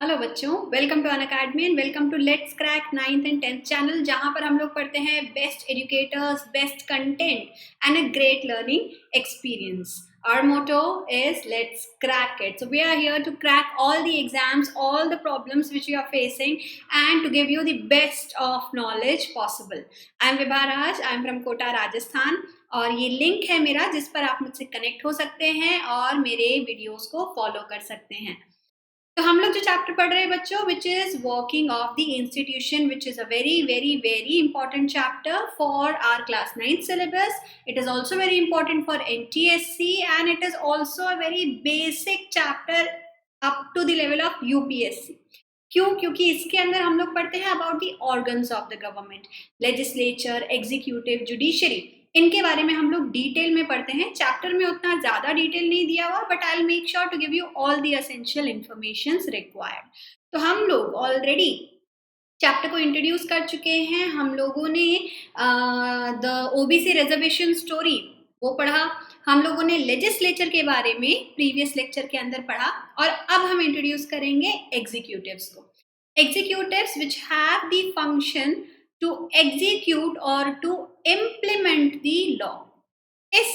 Hello बच्चों, welcome to Unacademy and welcome to let's crack 9th and 10th channel, जहां पर हम लोग पढ़ते हैं best educators, best content and a great learning experience. Our motto is let's crack it. So we are here to crack all the exams, all the problems which you are facing, and to give you the best of knowledge possible. I am Vibha Raj. I am from Kota, Rajasthan. और ये link है मेरा जिस पर आप मुझसे connect हो सकते हैं और मेरे वीडियोस को फॉलो कर सकते हैं. तो हम लोग जो चैप्टर पढ़ रहे हैं बच्चों, which is working of the institution, which is a very very very important chapter for our class 9th syllabus. It is also very important for NTSC and it is also a very basic chapter up to the level of UPSC. क्यों? क्योंकि इसके अंदर हम लोग पढ़ते हैं about the organs of the government, legislature, executive, judiciary. इनके बारे में हम लोग डिटेल में पढ़ते हैं. चैप्टर में उतना ज्यादा डिटेल नहीं दिया हुआ, but I will make sure to give you all the essential information required. तो हम लोग ऑलरेडी चैप्टर को इंट्रोड्यूस कर चुके हैं. हम लोगों ने द ओबीसी रिजर्वेशन स्टोरी वो पढ़ा. हम लोगों ने लेजिस्लेचर के बारे में प्रीवियस लेक्चर के अंदर पढ़ा. और अब हम इंट्रोड्यूस करेंगे एग्जीक्यूटिव्स को. Executives which have the function to execute or to implement the law. इस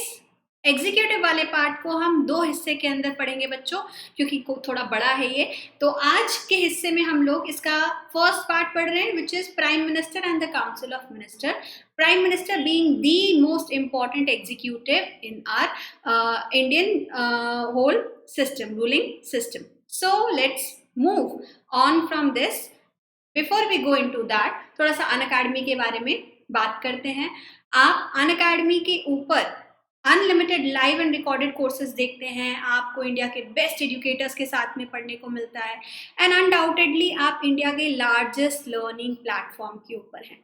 एग्जीक्यूटिव वाले पार्ट को हम दो हिस्से के अंदर पढ़ेंगे बच्चों, क्योंकि थोड़ा बड़ा है ये. तो आज के हिस्से में हम लोग इसका फर्स्ट पार्ट पढ़ रहे हैं, which is prime minister and the council of minister. Prime minister being the most important executive in our Indian whole system, ruling system. So let's move on from this. Before we go into that, थोड़ा सा Unacademy के बारे में बात करते हैं. आप Unacademy के ऊपर unlimited live and recorded courses देखते हैं. आपको इंडिया के बेस्ट एजुकेटर्स के साथ में पढ़ने को मिलता है. एंड अनडाउटेडली आप इंडिया के लार्जेस्ट लर्निंग प्लेटफॉर्म के ऊपर हैं.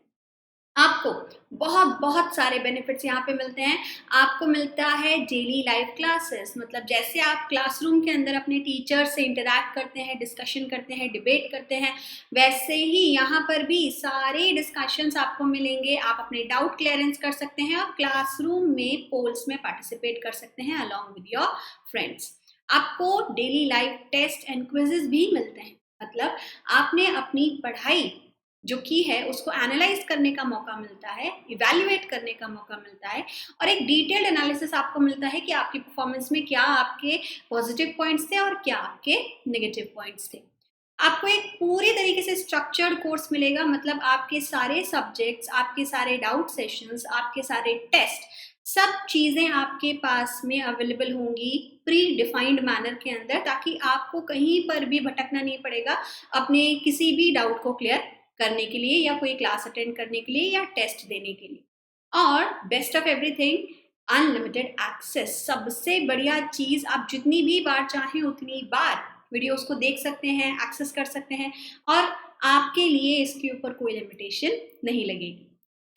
आपको बहुत बहुत सारे बेनिफिट्स यहाँ पे मिलते हैं. आपको मिलता है डेली लाइव क्लासेस, मतलब जैसे आप क्लासरूम के अंदर अपने टीचर से इंटरैक्ट करते हैं, डिस्कशन करते हैं, डिबेट करते हैं, वैसे ही यहाँ पर भी सारे डिस्कशंस आपको मिलेंगे. आप अपने डाउट क्लियरेंस कर सकते हैं और क्लासरूम में पोल्स में पार्टिसिपेट कर सकते हैं अलॉन्ग विद योर फ्रेंड्स. आपको daily live test and quizzes भी मिलते हैं. मतलब आपने अपनी पढ़ाई जो की है उसको एनालाइज करने का मौका मिलता है, इवैल्यूएट करने का मौका मिलता है, और एक डिटेल्ड एनालिसिस आपको मिलता है कि आपकी परफॉर्मेंस में क्या आपके पॉजिटिव पॉइंट्स थे और क्या आपके नेगेटिव पॉइंट्स थे. आपको एक पूरी तरीके से स्ट्रक्चर्ड कोर्स मिलेगा. मतलब आपके सारे सब्जेक्ट्स, आपके सारे डाउट सेशंस, आपके सारे टेस्ट, सब चीज़ें आपके पास में अवेलेबल होंगी प्री डिफाइंड मैनर के अंदर, ताकि आपको कहीं पर भी भटकना नहीं पड़ेगा अपने किसी भी डाउट को क्लियर करने के लिए, या कोई क्लास अटेंड करने के लिए, या टेस्ट देने के लिए. और best of everything, unlimited access. सबसे बढ़िया चीज़, आप जितनी भी बार चाहें उतनी बार वीडियोस को देख सकते हैं, एक्सेस कर सकते हैं, और आपके लिए इसके ऊपर कोई लिमिटेशन नहीं लगेगी.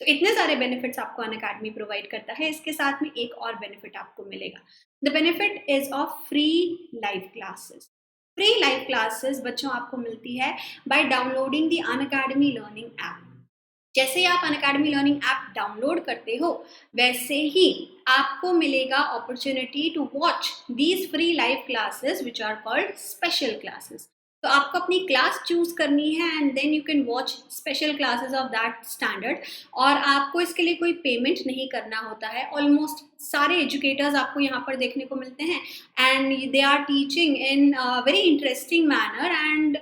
तो इतने सारे बेनिफिट्स आपको अनअकैडमी प्रोवाइड करता है. इसके साथ में एक और बेनिफिट आपको मिलेगा. The benefit is of free live classes. Free live classes बच्चों आपको मिलती है by downloading the Unacademy learning app. जैसे आप अनअकैडमी लर्निंग ऐप डाउनलोड करते हो, वैसे ही आपको मिलेगा opportunity to watch these free live classes which are called special classes. तो आपको अपनी क्लास चूज करनी है and then you can watch special classes of that standard. और आपको इसके लिए कोई पेमेंट नहीं करना होता है. ऑलमोस्ट सारे एजुकेटर्स आपको यहाँ पर देखने को मिलते हैं and they are teaching in very interesting manner, and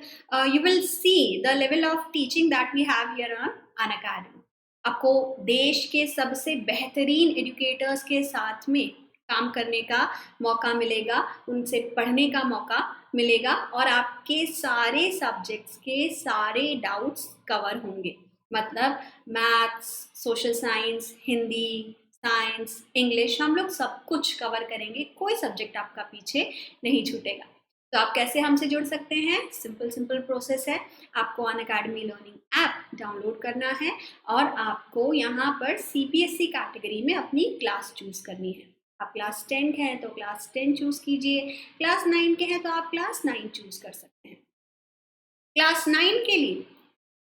you will see the level of teaching that we have here on Unacademy. आपको देश के सबसे बेहतरीन एजुकेटर्स के साथ में काम करने का मौका मिलेगा, उनसे पढ़ने का मौका मिलेगा, और आपके सारे सब्जेक्ट्स के सारे डाउट्स कवर होंगे. मतलब maths, social science, Hindi, science, English, हम लोग सब कुछ कवर करेंगे. कोई सब्जेक्ट आपका पीछे नहीं छूटेगा. तो आप कैसे हमसे जुड़ सकते हैं? सिंपल प्रोसेस है. आपको अनअकैडमी लर्निंग ऐप डाउनलोड करना है और आपको यहाँ पर CPSC कैटेगरी में अपनी क्लास चूज करनी है. आप क्लास 10 के हैं तो क्लास 10 चूज कीजिए, क्लास 9 के हैं तो आप क्लास 9 चूज कर सकते हैं. क्लास 9 के लिए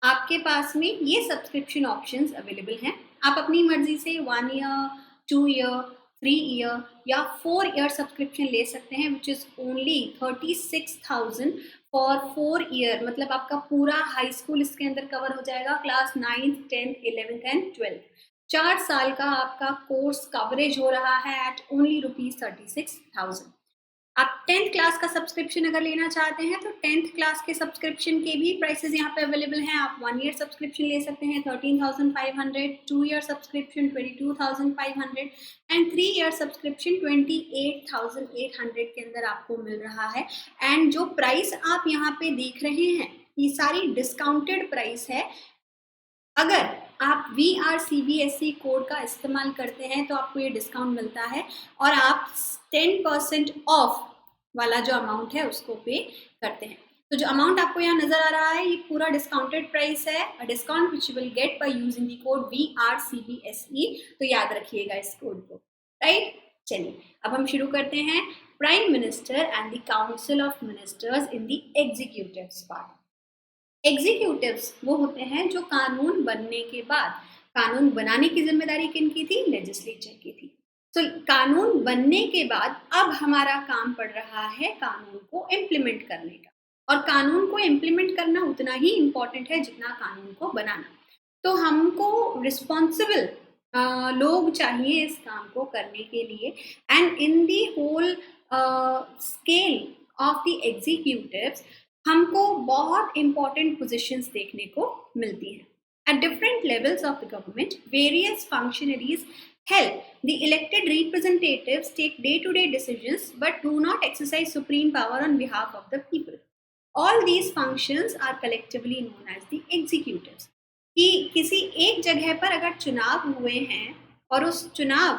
आपके पास में ये सब्सक्रिप्शन ऑप्शंस अवेलेबल हैं. आप अपनी मर्जी से 1 ईयर, 2 ईयर, 3 ईयर या 4 ईयर सब्सक्रिप्शन ले सकते हैं, which is only 36,000 for 4 year, मतलब आपका पूरा हाई स्कूल इसके अंदर कवर हो जाएगा, class 9th 10th 11th and 12th। 4 साल का आपका कोर्स कवरेज हो रहा है एट ओनली ₹36,000। आप 10th क्लास का सब्सक्रिप्शन अगर लेना चाहते हैं तो 10th क्लास के सब्सक्रिप्शन के भी प्राइसेस यहाँ पे अवेलेबल हैं। आप 1 ईयर सब्सक्रिप्शन ले सकते हैं 13,500, 2 year subscription 22,500 and 3 year subscription 28,800 के अंदर आपको मिल रहा है। एंड जो प्राइस आप यहाँ पे देख रहे हैं ये सारी डिस्काउंटेड प्राइस है। अगर आप VRCBSE कोड का इस्तेमाल करते हैं तो आपको ये डिस्काउंट मिलता है और आप 10% ऑफ वाला जो अमाउंट है उसको पे करते हैं। तो जो अमाउंट आपको यहाँ नजर आ रहा है ये पूरा डिस्काउंटेड प्राइस है, अ discount which will get by using the code VRCBSE। तो याद रखिएगा इस कोड को, राइट। चलिए अब हम शुरू करते हैं। Prime minister and the council of ministers in the executives part. Executives वो होते हैं जो कानून बनने के बाद, कानून बनाने की जिम्मेदारी किनकी थी? लेजिस्लेचर की थी। तो कानून बनने के बाद अब हमारा काम पड़ रहा है कानून को इम्प्लीमेंट करने का, और कानून को इम्प्लीमेंट करना उतना ही इम्पोर्टेंट है जितना कानून को बनाना। तो हमको रिस्पॉन्सिबल लोग चाहिए इस काम को करने के लिए। And in the whole scale of the executives हमको बहुत इंपॉर्टेंट पोजीशंस देखने को मिलती हैं। At different levels of the government, various functionaries help the elected representatives take day-to-day decisions but do not exercise supreme power on behalf of the people. All these functions are collectively known as the executives. कि किसी एक जगह पर अगर चुनाव हुए हैं और उस चुनाव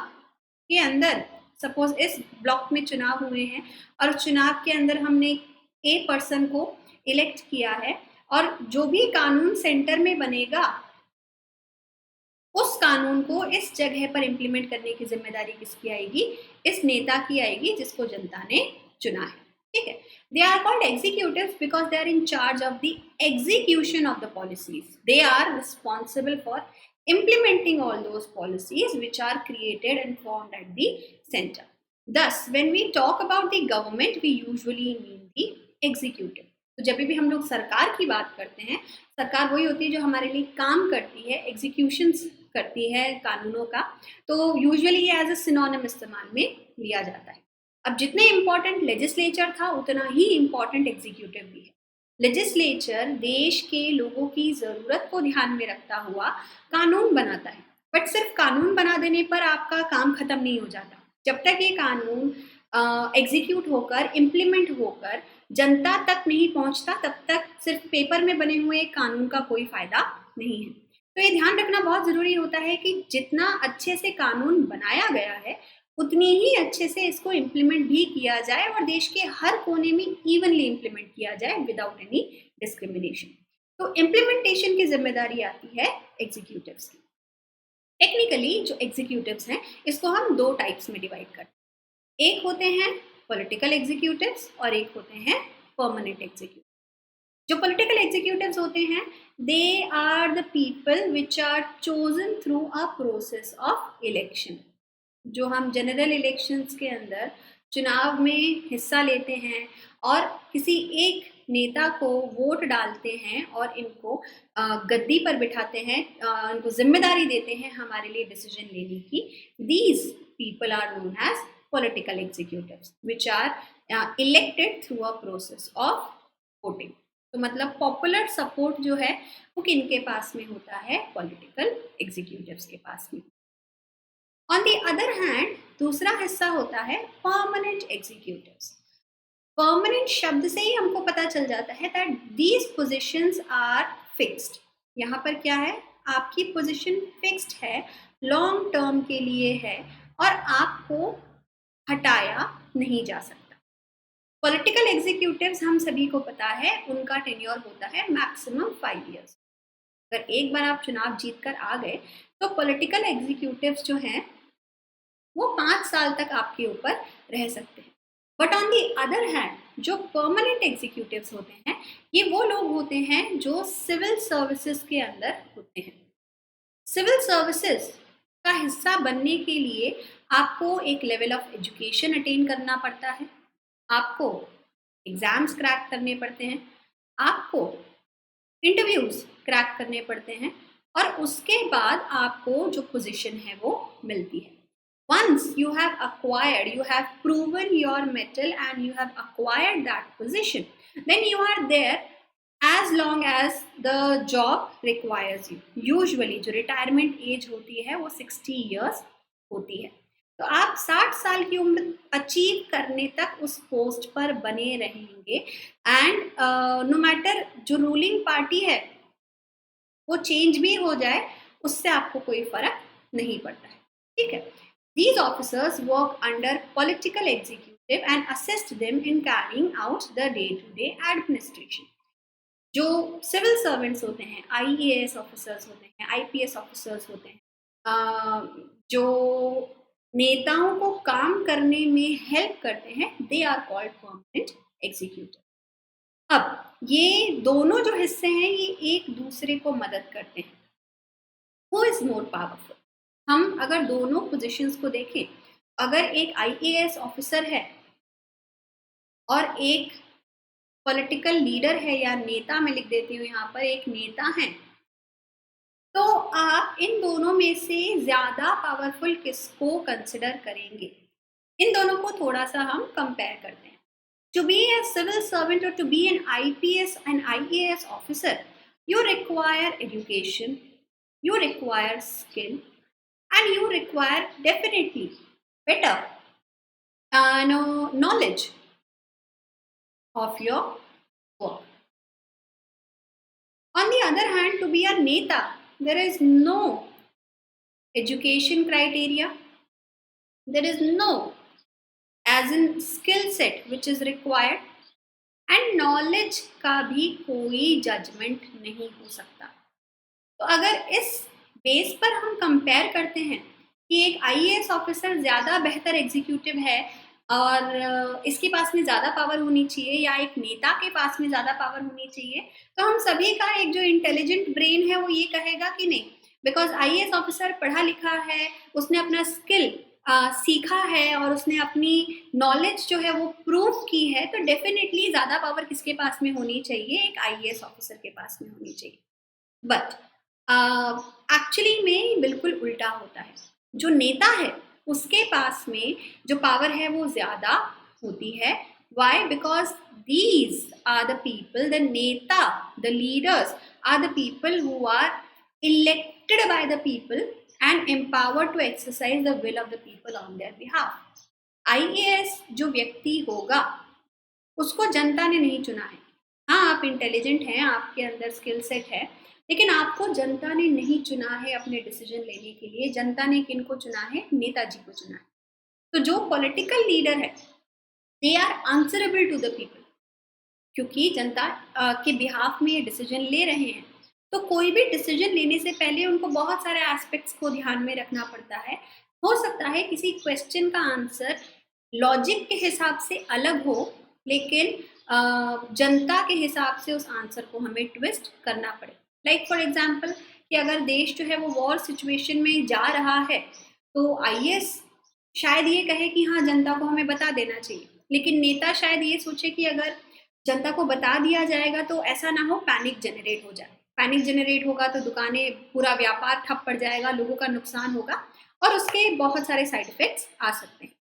के अंदर, सपोज इस ब्लॉक में चुनाव हुए हैं और उस चुनाव के अंदर हमने ए पर्सन को इलेक्ट किया है, और जो भी कानून सेंटर में बनेगा उस कानून को इस जगह पर इम्प्लीमेंट करने की जिम्मेदारी किसकी आएगी? इस नेता की आएगी जिसको जनता ने चुना है, ठीक है। They are called executives because they are in charge of the execution of the policies. They are responsible for implementing all those policies which are created and formed at the center. Thus, when we talk about the government, we usually mean the executive. तो जब भी हम लोग सरकार की बात करते हैं, सरकार वही होती है जो हमारे लिए काम करती है, एग्जीक्यूशन करती है कानूनों का। तो यूजुअली एज अ सिनोनिम इस्तेमाल में लिया जाता है। अब जितने इम्पोर्टेंट लेजिस्लेचर था उतना ही इम्पोर्टेंट एग्जीक्यूटिव भी है। लेजिस्लेचर देश के लोगों की ज़रूरत को ध्यान में रखता हुआ कानून बनाता है, बट सिर्फ कानून बना देने पर आपका काम खत्म नहीं हो जाता। जब तक ये कानून एग्जीक्यूट होकर, इम्प्लीमेंट होकर जनता तक नहीं पहुंचता, तब तक सिर्फ पेपर में बने हुए कानून का कोई फायदा नहीं है। तो ये ध्यान रखना बहुत ज़रूरी होता है कि जितना अच्छे से कानून बनाया गया है उतनी ही अच्छे से इसको इम्प्लीमेंट भी किया जाए और देश के हर कोने में इवनली इम्प्लीमेंट किया जाए विदाउट एनी डिस्क्रिमिनेशन। तो इम्प्लीमेंटेशन की जिम्मेदारी आती है एग्जीक्यूटिव्स की। टेक्निकली जो एग्जीक्यूटिव्स हैं इसको हम दो टाइप्स में डिवाइड करते हैं। एक होते हैं पॉलिटिकल एग्जीक्यूटिव्स और एक होते हैं परमानेंट एग्जीक्यूटिव। जो पॉलिटिकल एग्जीक्यूटिव्स होते हैं they are the people which are chosen through a process of election. जो हम जनरल इलेक्शंस के अंदर चुनाव में हिस्सा लेते हैं और किसी एक नेता को वोट डालते हैं और इनको गद्दी पर बिठाते हैं, इनको जिम्मेदारी देते हैं हमारे लिए डिसीजन लेने की। These people are known as political executives which are elected through a process of voting. तो मतलब पॉपुलर सपोर्ट जो है वो किनके पास में होता है? पॉलिटिकल एग्जीक्यूटिव्स के पास में। ऑन द अदर हैंड दूसरा हिस्सा होता है परमानेंट एग्जीक्यूटिव्स। परमानेंट शब्द से ही हमको पता चल जाता है that these positions are fixed. यहाँ पर क्या है? आपकी पोजीशन फिक्स्ड है, लॉन्ग टर्म के लिए है और आपको हटाया नहीं जा सकता। पॉलिटिकल एग्जीक्यूटिव्स हम सभी को पता है उनका टेन्योर होता है मैक्सिमम 5 ईयर्स। अगर एक बार आप चुनाव जीत कर आ गए तो पॉलिटिकल एग्जीक्यूटिव्स जो हैं वो 5 साल तक आपके ऊपर रह सकते हैं। But on the other hand जो परमानेंट एग्जीक्यूटिव्स होते हैं ये वो लोग होते हैं जो सिविल सर्विसेज के अंदर होते हैं। सिविल सर्विसेज का हिस्सा बनने के लिए आपको एक लेवल ऑफ एजुकेशन अटेन करना पड़ता है। आपको एग्जाम्स क्रैक करने पड़ते हैं, आपको इंटरव्यूज क्रैक करने पड़ते हैं, और उसके बाद आपको जो पोजीशन है वो मिलती है. Once you have acquired, you have proven your mettle and you have acquired that position, then you are there as long as the job requires you. Usually जो retirement age होती है वो 60 years होती है. तो आप 60 साल की उम्र अचीव करने तक उस पोस्ट पर बने रहेंगे, एंड नो मैटर जो रूलिंग पार्टी है वो चेंज भी हो जाए, उससे आपको कोई फर्क नहीं पड़ता है. ठीक है. These officers work under political executive and assist them in carrying out the day-to-day administration. जो सिविल सर्वेंट्स होते हैं, IAS ऑफिसर्स होते हैं, IPS ऑफिसर्स होते हैं, जो नेताओं को काम करने में हेल्प करते हैं, they are called permanent executive. अब ये दोनों जो हिस्से हैं ये एक दूसरे को मदद करते हैं. Who is more powerful? हम अगर दोनों पोजीशंस को देखें, अगर एक IAS ऑफिसर है और एक पॉलिटिकल लीडर है या नेता, मैं लिख देती हूँ यहाँ पर, एक नेता है, तो आप इन दोनों में से ज्यादा पावरफुल किसको कंसिडर करेंगे? इन दोनों को थोड़ा सा हम कंपेयर करते हैं. To be a civil servant or to be an IPS and IAS officer, you require education, you require skill, and you require definitely better knowledge of your work. On the other hand, to be a neta, there is no education criteria, there is no as in skill set which is required, and knowledge का भी कोई judgement नहीं हो सकता. तो अगर इस base पर हम कंपेयर करते हैं कि एक IAS ऑफिसर ज़्यादा बेहतर एग्जीक्यूटिव है और इसके पास में ज़्यादा पावर होनी चाहिए, या एक नेता के पास में ज़्यादा पावर होनी चाहिए, तो हम सभी का एक जो इंटेलिजेंट ब्रेन है वो ये कहेगा कि नहीं, बिकॉज IAS ऑफिसर पढ़ा लिखा है, उसने अपना स्किल सीखा है और उसने अपनी नॉलेज जो है वो प्रूव की है, तो डेफिनेटली ज़्यादा पावर किसके पास में होनी चाहिए? एक IAS ऑफिसर के पास में होनी चाहिए. बट एक्चुअली में बिल्कुल उल्टा होता है. जो नेता है उसके पास में जो पावर है वो ज़्यादा होती है. Why? Because these are the people, the neta, the leaders are the people who are elected by the people and empowered to exercise the will of the people on their behalf. IAS जो व्यक्ति होगा उसको जनता ने नहीं चुना है. हाँ, आप इंटेलिजेंट हैं, आपके अंदर स्किल सेट है, लेकिन आपको जनता ने नहीं चुना है अपने डिसीजन लेने के लिए. जनता ने किनको चुना है? नेताजी को चुना है. तो जो पॉलिटिकल लीडर है, they are answerable to the people, क्योंकि जनता के बिहाफ में ये डिसीजन ले रहे हैं. तो कोई भी डिसीजन लेने से पहले उनको बहुत सारे एस्पेक्ट्स को ध्यान में रखना पड़ता है. हो सकता है किसी क्वेश्चन का आंसर लॉजिक के हिसाब से अलग हो, लेकिन जनता के हिसाब से उस आंसर को हमें ट्विस्ट करना पड़े. लाइक फॉर एग्जांपल कि अगर देश जो है वो वॉर सिचुएशन में जा रहा है, तो IAS शायद ये कहे कि हाँ, जनता को हमें बता देना चाहिए, लेकिन नेता शायद ये सोचे कि अगर जनता को बता दिया जाएगा तो ऐसा ना हो पैनिक जनरेट हो जाए. पैनिक जनरेट होगा तो दुकानें, पूरा व्यापार ठप पड़ जाएगा, लोगों का नुकसान होगा और उसके बहुत सारे साइड इफेक्ट्स आ सकते हैं.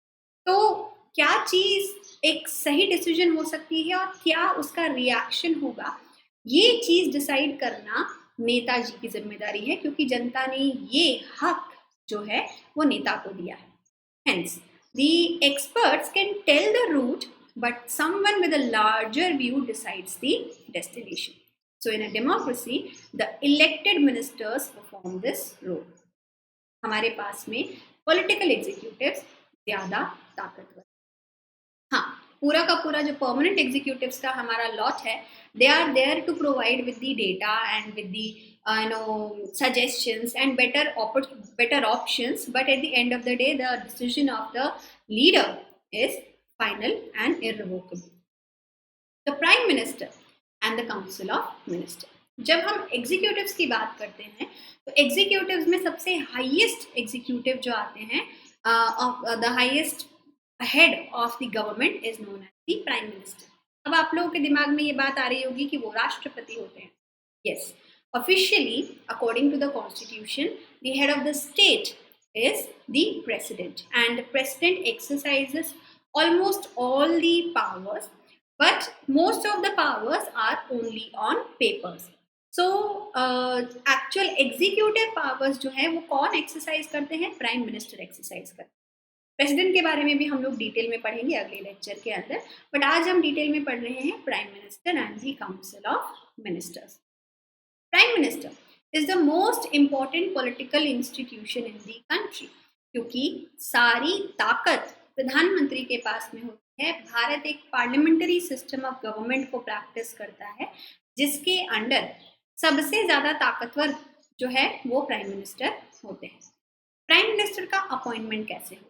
तो क्या चीज़ एक सही डिसीजन हो सकती है और क्या उसका रिएक्शन होगा, ये चीज़ डिसाइड करना नेताजी की जिम्मेदारी है, क्योंकि जनता ने ये हक जो है वो नेता को दिया है. Hence, the experts can tell the route, but someone with a larger view decides the destination. So in a democracy, the elected ministers perform this role. हमारे पास में political executives ज़्यादा ताकतवर. हाँ, पूरा का पूरा जो permanent executives का हमारा lot है, they are there to provide with the data and with the suggestions and better options. But at the end of the day, the decision of the leader is final and irrevocable. The Prime Minister and the Council of Ministers. जब हम executives की बात करते हैं तो executives में सबसे highest executive जो आते हैं, the highest head of the government is known as the prime minister. अब आप लोगों के दिमाग में ये बात आ रही होगी कि वो राष्ट्रपति होते हैं। Yes, officially according to the constitution the head of the state is the president, and the president exercises almost all the powers, but most of the powers are only on papers. So actual executive powers जो है वो कौन exercise करते हैं? Prime minister exercise करते हैं। President के बारे में भी हम लोग डिटेल में पढ़ेंगे अगले लेक्चर के अंदर, बट आज हम डिटेल में पढ़ रहे हैं prime minister and the council of ministers. Prime minister is the most important political institution in the country, क्योंकि सारी ताकत प्रधानमंत्री के पास में होती है। भारत एक पार्लियामेंट्री सिस्टम ऑफ गवर्नमेंट को प्रैक्टिस करता है, जिसके अंडर सबसे ज्यादा ताकतवर जो है वो प्राइम मिनिस्टर होते हैं। प्राइम मिनिस्टर का अपॉइंटमेंट कैसे हो?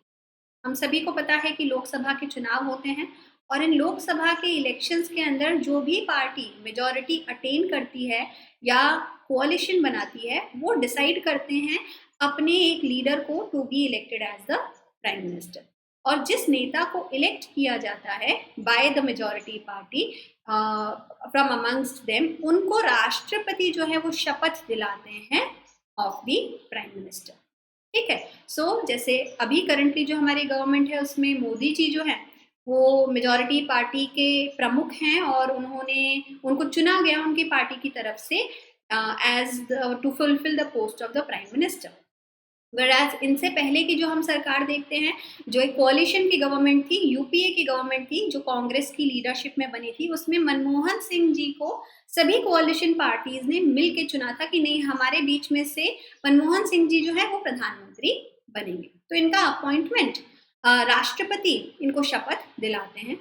हम सभी को पता है कि लोकसभा के चुनाव होते हैं, और इन लोकसभा के इलेक्शंस के अंदर जो भी पार्टी मेजॉरिटी अटेन करती है या कोalition बनाती है, वो डिसाइड करते हैं अपने एक लीडर को to be elected as the prime minister. और जिस नेता को इलेक्ट किया जाता है by the majority party from amongst them, उनको राष्ट्रपति जो है वो शपथ दिलाते हैं ऑफ द प्राइम मिनिस्टर। ठीक है। सो जैसे अभी करंटली जो हमारी गवर्नमेंट है उसमें मोदी जी जो है वो मेजॉरिटी पार्टी के प्रमुख हैं, और उनको चुना गया उनकी पार्टी की तरफ से as to fulfil the post of the prime minister. Whereas इनसे पहले की जो हम सरकार देखते हैं, जो एक कोalition की गवर्नमेंट थी, यूपीए की गवर्नमेंट थी, जो कांग्रेस की लीडरशिप में बनी थी, उसमें मनमोहन सिंह जी को सभी कोalition पार्टीज ने मिल के चुना था कि नहीं, हमारे बीच में से मनमोहन सिंह जी जो है वो प्रधानमंत्री बनेंगे। तो इनका अपॉइंटमेंट राष्ट्रपति इनको शपथ दिलाते हैं।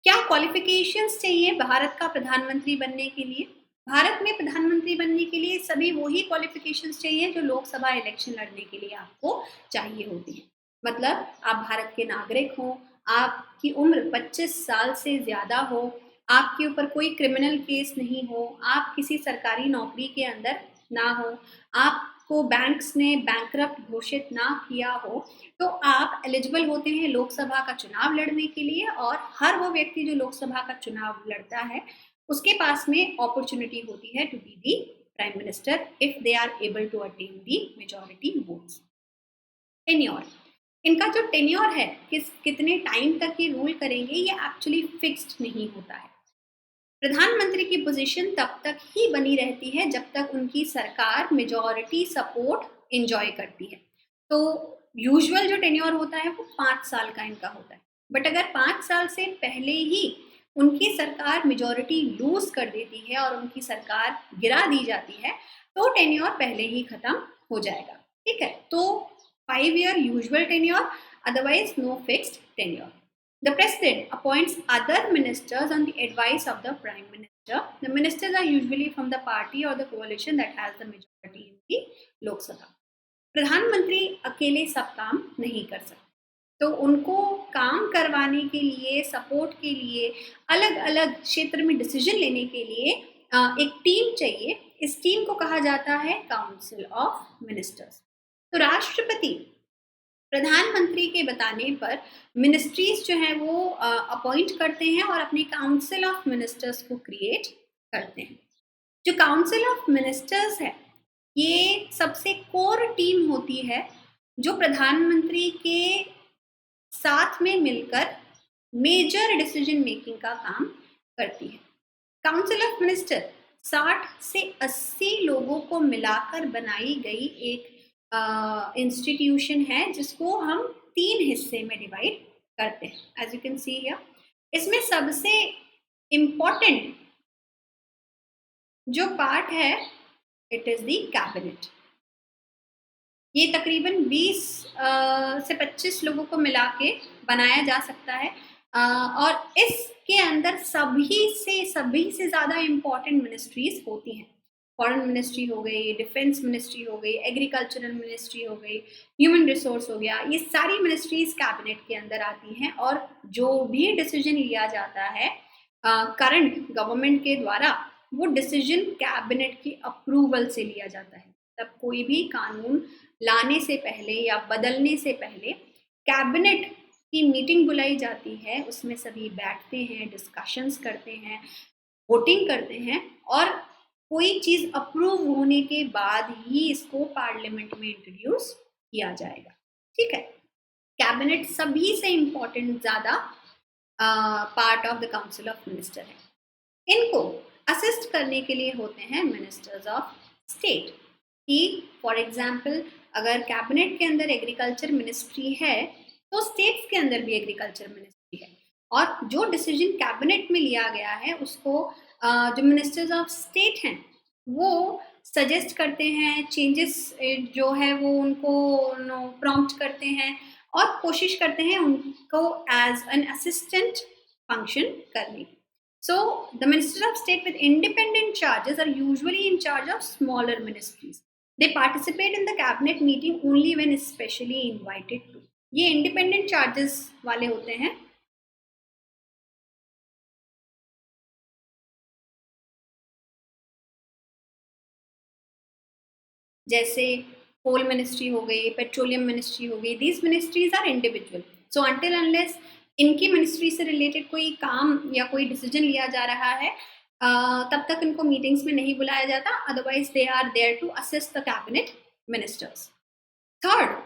क्या क्वालिफिकेशंस चाहिए भारत का प्रधानमंत्री बनने के लिए? भारत में प्रधानमंत्री बनने के लिए सभी वही क्वालिफिकेशंस चाहिए जो लोकसभा इलेक्शन लड़ने के लिए आपको चाहिए होती है। मतलब आप भारत के नागरिक हो, आपकी उम्र 25 साल से ज्यादा हो, आपके ऊपर कोई क्रिमिनल केस नहीं हो, आप किसी सरकारी नौकरी के अंदर ना हो, आपको बैंक्स ने बैंकरप्ट घोषित ना किया हो, तो आप एलिजिबल होते हैं लोकसभा का चुनाव लड़ने के लिए। और हर वो व्यक्ति जो लोकसभा का चुनाव लड़ता है उसके पास में अपॉर्चुनिटी होती है to be the prime minister if they are able to attain the majority votes. Tenure, इनका जो टेन्योर है, कितने टाइम तक ये रूल करेंगे, ये एक्चुअली फिक्स्ड नहीं होता है। प्रधानमंत्री की पोजीशन तब तक ही बनी रहती है जब तक उनकी सरकार मेजॉरिटी सपोर्ट एंजॉय करती है। तो यूजुअल जो टेन्योर होता है वो 5 साल का इनका होता है, बट अगर 5 साल से पहले ही उनकी सरकार मेजॉरिटी लूज कर देती है और उनकी सरकार गिरा दी जाती है, तो टेन्योर पहले ही खत्म हो जाएगा। ठीक है। तो 5 year usual tenure, otherwise no fixed tenure. The president appoints other ministers on the advice of the prime minister. The ministers are usually from the party or the coalition that has the majority in the Lok Sabha. प्रधानमंत्री अकेले सब काम नहीं कर सकते, तो उनको काम करवाने के लिए, सपोर्ट के लिए, अलग अलग क्षेत्र में डिसीजन लेने के लिए एक टीम चाहिए। इस टीम को कहा जाता है काउंसिल ऑफ मिनिस्टर्स। तो राष्ट्रपति प्रधानमंत्री के बताने पर मिनिस्ट्रीज जो है वो अपॉइंट करते हैं और अपनी काउंसिल ऑफ मिनिस्टर्स को क्रिएट करते हैं। जो काउंसिल ऑफ मिनिस्टर्स है, ये सबसे कोर टीम होती है जो प्रधानमंत्री के साथ में मिलकर मेजर डिसीजन मेकिंग का काम करती है। काउंसिल ऑफ मिनिस्टर 60 से 80 लोगों को मिलाकर बनाई गई एक इंस्टीट्यूशन है, जिसको हम 3 हिस्से में डिवाइड करते हैं। As you can see here, इसमें सबसे इम्पोर्टेंट जो पार्ट है, इट इज द कैबिनेट। ये तकरीबन 20 से 25 लोगों को मिला के बनाया जा सकता है, और इसके अंदर सभी से ज़्यादा इम्पोर्टेंट मिनिस्ट्रीज होती हैं। फॉरेन मिनिस्ट्री हो गई, डिफेंस मिनिस्ट्री हो गई, एग्रीकल्चरल मिनिस्ट्री हो गई, ह्यूमन रिसोर्स हो गया, ये सारी मिनिस्ट्रीज कैबिनेट के अंदर आती हैं। और जो भी डिसीजन लिया जाता है करंट गवर्नमेंट के द्वारा, वो डिसीजन कैबिनेट की अप्रूवल से लिया जाता है। तब कोई भी कानून लाने से पहले या बदलने से पहले कैबिनेट की मीटिंग बुलाई जाती है, उसमें सभी बैठते हैं, डिस्कशंस करते हैं, वोटिंग करते हैं और कोई चीज़ अप्रूव होने के बाद ही इसको पार्लियामेंट में इंट्रोड्यूस किया जाएगा। ठीक है, कैबिनेट सभी से इम्पोर्टेंट ज़्यादा part of the council of minister है। इनको असिस्ट करने के लिए होते हैं मिनिस्टर्स ऑफ स्टेट। कि फॉर एग्जाम्पल अगर कैबिनेट के अंदर एग्रीकल्चर मिनिस्ट्री है तो स्टेट्स के अंदर भी एग्रीकल्चर मिनिस्ट्री है, और जो डिसीजन कैबिनेट में लिया गया है उसको जो मिनिस्टर्स ऑफ स्टेट हैं वो सजेस्ट करते हैं, चेंजेस जो है वो उनको प्रॉम्प्ट करते हैं और कोशिश करते हैं उनको एज एन असिस्टेंट फंक्शन करने की। So the ministers of state with independent charges are usually in charge of smaller ministries. They participate in the cabinet meeting only when specially invited to. ये independent charges वाले होते हैं। जैसे कोल ministry हो गई, petroleum ministry हो गई, these ministries are individual. So until unless इनकी मिनिस्ट्री से रिलेटेड कोई काम या कोई डिसीजन लिया जा रहा है तब तक इनको मीटिंग्स में नहीं बुलाया जाता, otherwise they are there to assist the cabinet ministers. Third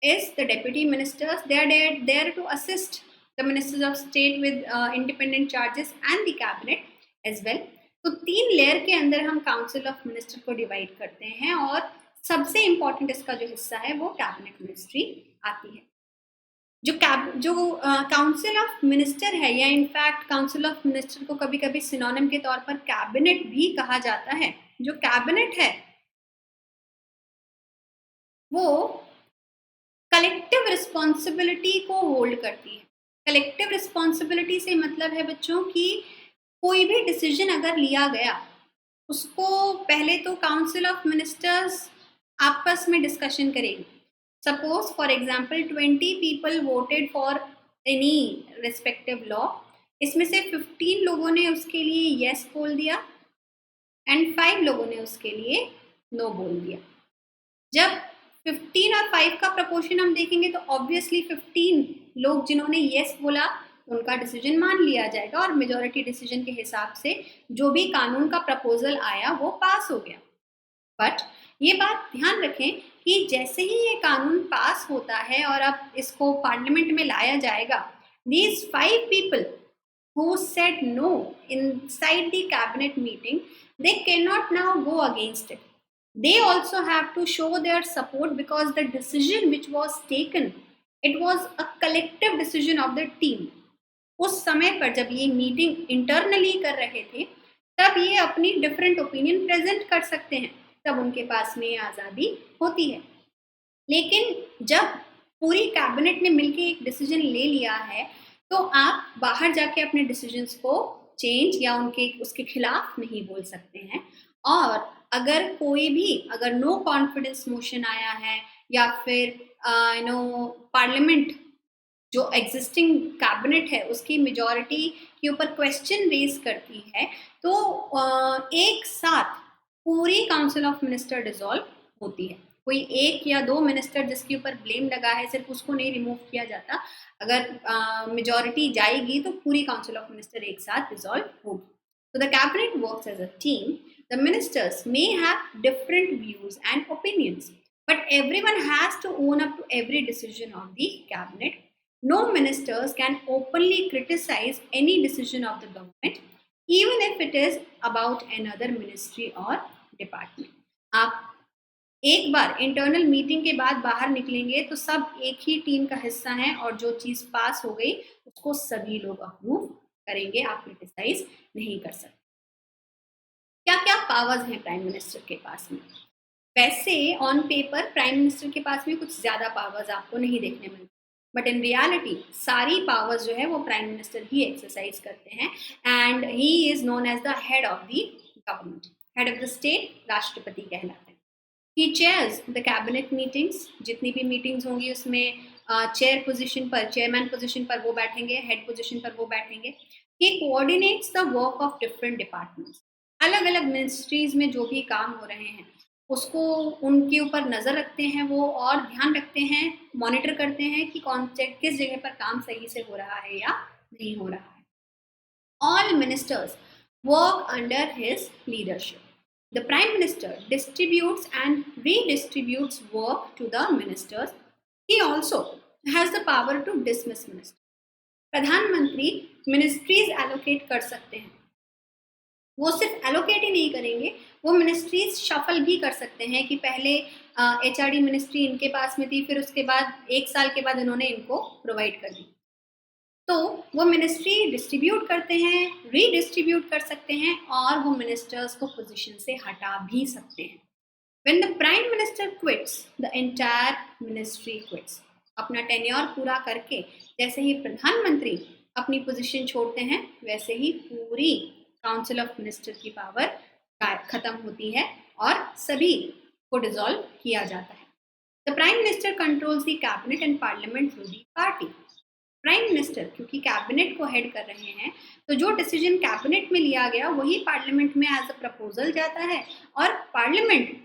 is the deputy ministers. They are there to assist the ministers of state with independent charges and the cabinet as well. तो 3 layer के अंदर हम council of minister को divide करते हैं और सबसे important इसका जो हिस्सा है वो कैबिनेट मिनिस्ट्री आती है। जो काउंसिल ऑफ मिनिस्टर है, या इनफैक्ट काउंसिल ऑफ मिनिस्टर को कभी कभी सिनोनिम के तौर पर कैबिनेट भी कहा जाता है। जो कैबिनेट है वो कलेक्टिव रिस्पॉन्सिबिलिटी को होल्ड करती है। कलेक्टिव रिस्पॉन्सिबिलिटी से मतलब है बच्चों कि कोई भी डिसीजन अगर लिया गया उसको पहले तो काउंसिल ऑफ मिनिस्टर्स आपस में डिस्कशन करेगी। Suppose for example 20 people voted for any respective law, इसमें से 15 लोगों ने उसके लिए यस बोल दिया एंड 5 लोगों ने उसके लिए नो बोल दिया। जब 15 और 5 का प्रपोर्शन हम देखेंगे तो ऑब्वियसली 15 लोग जिन्होंने यस बोला उनका डिसीजन मान लिया जाएगा और मेजॉरिटी डिसीजन के हिसाब से जो भी कानून का प्रपोजल आया वो पास हो गया। बट ये बात ध्यान रखें कि जैसे ही ये कानून पास होता है और अब इसको पार्लियामेंट में लाया जाएगा, these 5 people who said no inside the cabinet meeting, they cannot now go against it. They also have to show their support because the decision which was taken, it was a collective decision of the team. उस समय पर जब ये meeting internally कर रहे थे तब ये अपनी डिफरेंट ओपिनियन प्रेजेंट कर सकते हैं, तब उनके पास में आज़ादी होती है। लेकिन जब पूरी कैबिनेट ने मिलकर एक डिसीजन ले लिया है तो आप बाहर जाके अपने डिसीजंस को चेंज या उसके खिलाफ नहीं बोल सकते हैं। और अगर कोई भी नो कॉन्फिडेंस मोशन आया है या फिर पार्लियामेंट जो एग्जिस्टिंग कैबिनेट है उसकी मेजॉरिटी के ऊपर क्वेश्चन रेज करती है तो एक साथ पूरी काउंसिल ऑफ मिनिस्टर डिसॉल्व होती है। कोई एक या 2 मिनिस्टर जिसके ऊपर ब्लेम लगा है सिर्फ उसको नहीं रिमूव किया जाता। अगर मेजॉरिटी जाएगी तो पूरी काउंसिल ऑफ मिनिस्टर एक साथ डिसॉल्व होगी। So the cabinet works as a team. The ministers may have different views and opinions, but everyone has to own up to every decision of the cabinet. No ministers can openly criticize any decision of the government, even if it is about another ministry or department. आप एक बार internal meeting के बाद बाहर निकलेंगे तो सब एक ही team का हिस्सा हैं और जो चीज़ पास हो गई उसको सभी लोग अप्रूव करेंगे, आप क्रिटिसाइज नहीं कर सकते। क्या क्या पावर्स हैं प्राइम मिनिस्टर के पास में? वैसे ऑन पेपर प्राइम मिनिस्टर के पास में कुछ ज़्यादा पावर्स आपको नहीं देखने मिलते, बट इन रियलिटी सारी पावर्स जो है वो प्राइम मिनिस्टर ही एक्सरसाइज करते हैं and he is known as the head of the government. Head of the state राष्ट्रपति कहलाते हैं। He chairs the cabinet meetings, जितनी भी मीटिंग्स होंगी उसमें चेयर पोजीशन पर, चेयरमैन पोजीशन पर वो बैठेंगे, हेड पोजीशन पर वो बैठेंगे। He coordinates the work of different departments. अलग अलग मिनिस्ट्रीज में जो भी काम हो रहे हैं उसको उनके ऊपर नज़र रखते हैं वो और ध्यान रखते हैं, मॉनिटर करते हैं कि किस जगह पर काम सही से हो रहा है या नहीं हो रहा है। All ministers work under his leadership. The Prime Minister distributes and redistributes work to the ministers. He also has the power to dismiss ministers. प्रधानमंत्री मिनिस्ट्रीज एलोकेट कर सकते हैं। वो सिर्फ एलोकेट ही नहीं करेंगे, वो मिनिस्ट्रीज शफल भी कर सकते हैं कि पहले एचआरडी मिनिस्ट्री इनके पास में थी, फिर उसके बाद 1 साल के बाद इन्होंने इनको प्रोवाइड कर दी। तो वो मिनिस्ट्री डिस्ट्रीब्यूट करते हैं, रीडिस्ट्रीब्यूट कर सकते हैं और वो मिनिस्टर्स को पोजीशन से हटा भी सकते हैं। When the Prime Minister quits, the entire ministry quits. अपना टेन्योर पूरा करके जैसे ही प्रधानमंत्री अपनी पोजीशन छोड़ते हैं, वैसे ही पूरी काउंसिल ऑफ मिनिस्टर की पावर खत्म होती है और सभी को डिसॉल्व किया जाता है। The prime minister controls the cabinet and parliament through the party. Prime minister क्योंकि कैबिनेट को हेड कर रहे हैं, तो जो डिसीजन कैबिनेट में लिया गया वही पार्लियामेंट में एज अ प्रपोजल जाता है और पार्लियामेंट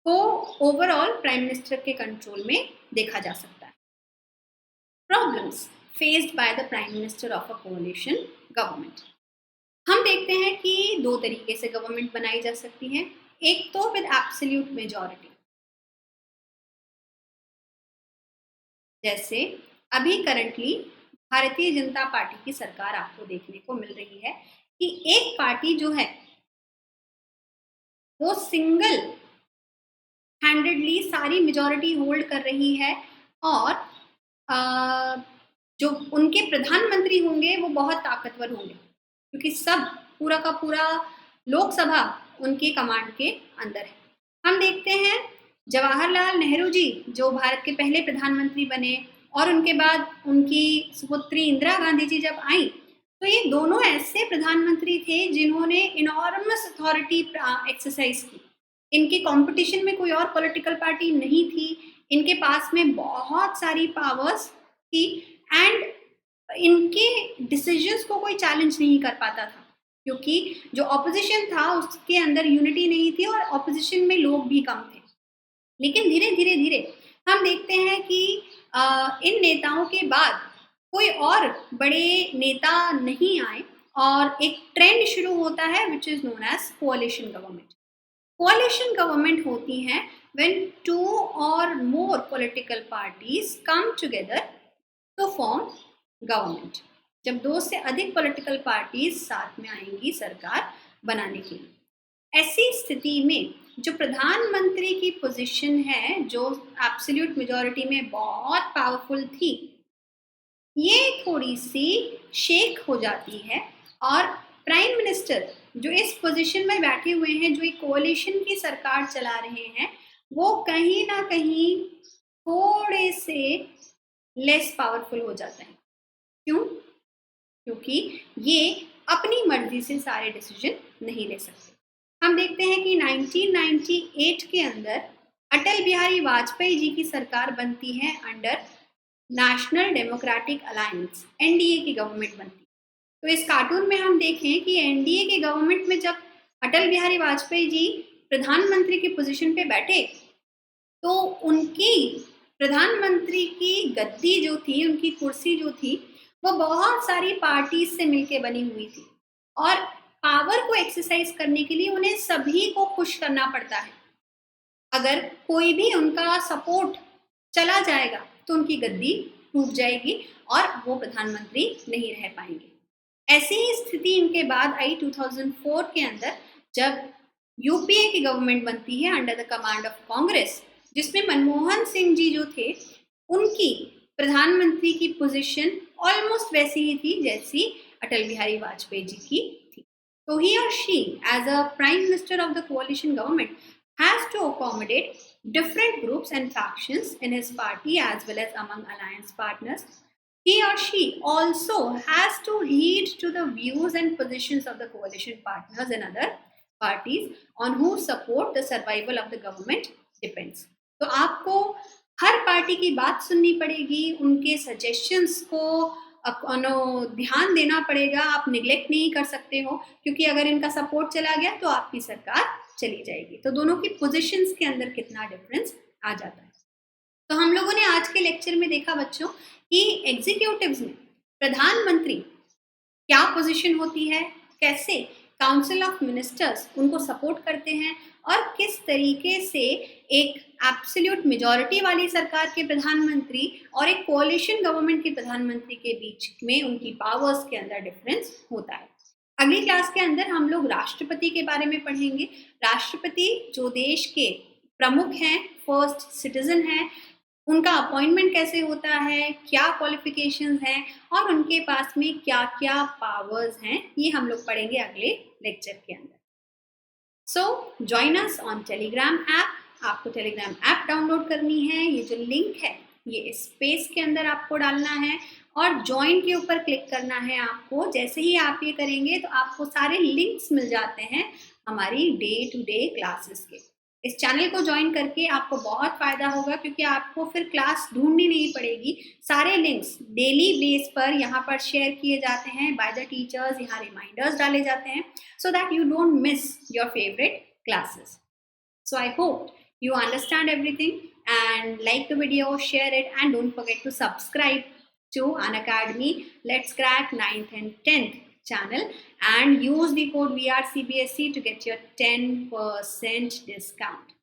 को ओवरऑल प्राइम मिनिस्टर के कंट्रोल में देखा जा सकता है। Problems faced by the prime minister of a कोalition government. हम देखते हैं कि 2 तरीके से गवर्नमेंट बनाई जा सकती है। एक तो विद एब्सोल्यूट मेजॉरिटी, जैसे अभी करंटली भारतीय जनता पार्टी की सरकार आपको देखने को मिल रही है कि एक पार्टी जो है वो सिंगल हैंडेडली सारी मेजॉरिटी होल्ड कर रही है और जो उनके प्रधानमंत्री होंगे वो बहुत ताकतवर होंगे क्योंकि सब पूरा का पूरा लोकसभा उनके कमांड के अंदर है। हम देखते हैं जवाहरलाल नेहरू जी जो भारत के पहले प्रधानमंत्री बने और उनके बाद उनकी सुपुत्री इंदिरा गांधी जी जब आई, तो ये दोनों ऐसे प्रधानमंत्री थे जिन्होंने इनॉर्मस अथॉरिटी एक्सरसाइज की। इनके कंपटीशन में कोई और पॉलिटिकल पार्टी नहीं थी, इनके पास में बहुत सारी पावर्स थी एंड इनके डिसीजंस को कोई चैलेंज नहीं कर पाता था क्योंकि जो ऑपोजिशन था उसके अंदर यूनिटी नहीं थी और ऑपोजिशन में लोग भी कम थे। लेकिन धीरे धीरे धीरे हम देखते हैं कि इन नेताओं के बाद कोई और बड़े नेता नहीं आए और एक ट्रेंड शुरू होता है which is known as coalition government. Coalition government होती हैं when 2 or more political parties come together to form government। जब 2 से अधिक पॉलिटिकल पार्टीज साथ में आएंगी सरकार बनाने के लिए। ऐसी स्थिति में जो प्रधानमंत्री की पोजीशन है जो एब्सोल्यूट मेजॉरिटी में बहुत पावरफुल थी, ये थोड़ी सी शेक हो जाती है और प्राइम मिनिस्टर जो इस पोजीशन में बैठे हुए हैं, जो एक कोalition की सरकार चला रहे हैं, वो कहीं ना कहीं थोड़े से लेस पावरफुल हो जाते हैं। क्यों? क्योंकि ये अपनी मर्जी से सारे डिसीजन नहीं ले सकते। हम देखते हैं कि 1998 के अंदर अटल बिहारी वाजपेयी जी की सरकार बनती है under national democratic alliance, NDA की गवर्नमेंट बनती है। तो इस कार्टून में हम देखें कि एनडीए की गवर्नमेंट में जब अटल बिहारी वाजपेयी जी प्रधानमंत्री की पोजीशन पे बैठे तो उनकी प्रधानमंत्री की गद्दी जो थी, उनकी कुर्सी जो थी, वो बहुत सारी पार्टीज से मिलके बनी हुई थी और पावर को एक्सरसाइज करने के लिए उन्हें सभी को खुश करना पड़ता है। अगर कोई भी उनका सपोर्ट चला जाएगा तो उनकी गद्दी टूट जाएगी और वो प्रधानमंत्री नहीं रह पाएंगे। ऐसी ही स्थिति इनके बाद आई 2004 के अंदर जब यूपीए की गवर्नमेंट बनती है under the command of Congress, जिसमें मनमोहन सिंह जी जो थे उनकी प्रधानमंत्री की पोजीशन ऑलमोस्ट वैसी ही थी जैसी अटल बिहारी वाजपेयी जी की थी। तो he or she as a prime minister of the coalition government has to accommodate different groups and factions in his party as well as among alliance partners. He or she also has to heed to the views and positions of the coalition partners and other parties on whose support the survival of the government depends. तो आपको हर party की बात सुननी पड़ेगी, उनके suggestions को ध्यान देना पड़ेगा। आप निगलेक्ट नहीं कर सकते हो क्योंकि अगर इनका सपोर्ट चला गया तो आपकी सरकार चली जाएगी। तो दोनों की पोजीशंस के अंदर कितना डिफरेंस आ जाता है। तो हम लोगों ने आज के लेक्चर में देखा बच्चों कि एग्जीक्यूटिव्स में प्रधानमंत्री क्या पोजीशन होती है, कैसे काउंसिल ऑफ मिनिस्टर्स उनको सपोर्ट करते हैं और किस तरीके से एक एब्सोल्यूट मेजॉरिटी वाली सरकार के प्रधानमंत्री और एक कोalition गवर्नमेंट के प्रधानमंत्री के बीच में उनकी पावर्स के अंदर डिफरेंस होता है। अगली क्लास के अंदर हम लोग राष्ट्रपति के बारे में पढ़ेंगे। राष्ट्रपति जो देश के प्रमुख हैं, फर्स्ट सिटीजन हैं, उनका अपॉइंटमेंट कैसे होता है, क्या क्वालिफिकेशंस हैं और उनके पास में क्या क्या पावर्स हैं, ये हम लोग पढ़ेंगे अगले लेक्चर के अंदर। So join us on Telegram app. आपको टेलीग्राम ऐप डाउनलोड करनी है। ये जो लिंक है ये स्पेस के अंदर आपको डालना है और ज्वाइन के ऊपर क्लिक करना है आपको। जैसे ही आप ये करेंगे तो आपको सारे लिंक्स मिल जाते हैं हमारी डे टू डे क्लासेस के। इस चैनल को ज्वाइन करके आपको बहुत फ़ायदा होगा क्योंकि आपको फिर क्लास ढूंढनी नहीं पड़ेगी। सारे लिंक्स डेली बेस पर यहाँ पर शेयर किए जाते हैं बाय द टीचर्स। यहाँ रिमाइंडर्स डाले जाते हैं so that you don't miss your favorite classes. So I hope you understand everything and like the video, share it, and don't forget to subscribe to Unacademy Let's Crack 9th and 10th channel and use the code VRCBSC to get your 10% discount.